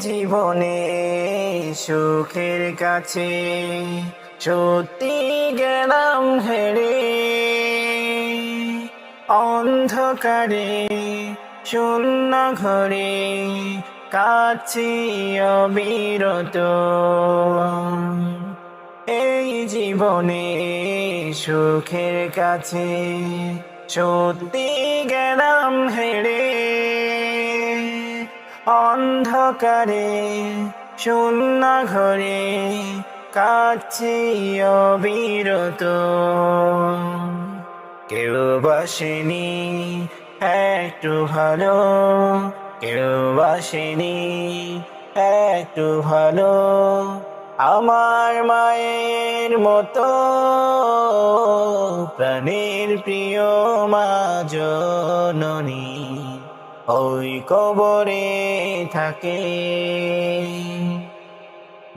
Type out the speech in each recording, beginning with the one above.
জীবনে সুখের কাছে সত্যি গেলাম হেরে, অন্ধকারে শূন্য ঘরে কাছে অবিরত। এই জীবনে সুখের কাছে সত্যি গেলাম হেরে, অন্ধকারে শূন্য ঘরে কাছে অবিরত। কেউ বাসেনি একটু ভালো, কেউ বাসেনি একটু ভালো আমার মায়ের মতো। প্রাণের প্রিয় মা জননী ওই কবরে থাকে।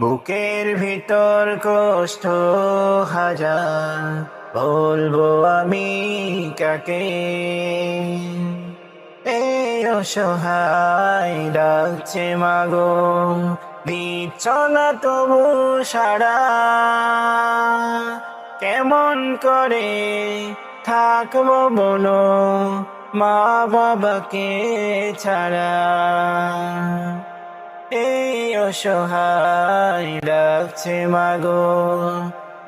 বুকের ভিতর কষ্ট হাজার, বলবো আমি কাকে। এই অসহায় ডাকছে মাগো, দিচ্ছ না তবু সাড়া। কেমন করে থাকবো বলো মা বাবাকে ছাড়া। এই অসহায় ডাকছে মাগো,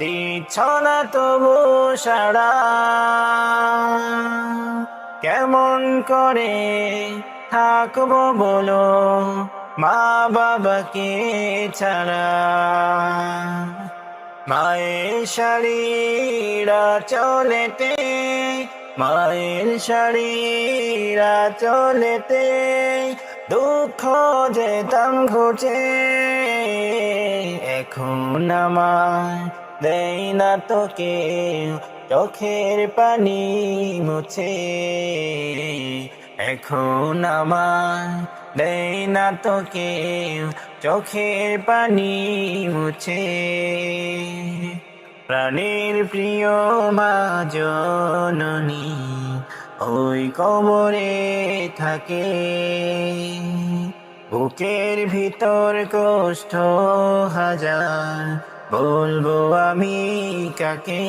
দিচ্ছ না তবু সাড়া। কেমন করে থাকবো বলো মা বাবাকে ছাড়া। মায়ের শাড়িরা চলেতে, মায়ের শাড়িরা চলেতে দুঃখ যেতাম ঘুচে। এখন আমার দেই না তোকে চোখের পানি মুছে। এখন আমার দেই না তোকে চোখের পানি মুছে। প্রাণের প্রিয় মা জননী ওই কবরে থাকে। বুকের ভিতর কষ্ট হাজার, বলবো আমি কাকে।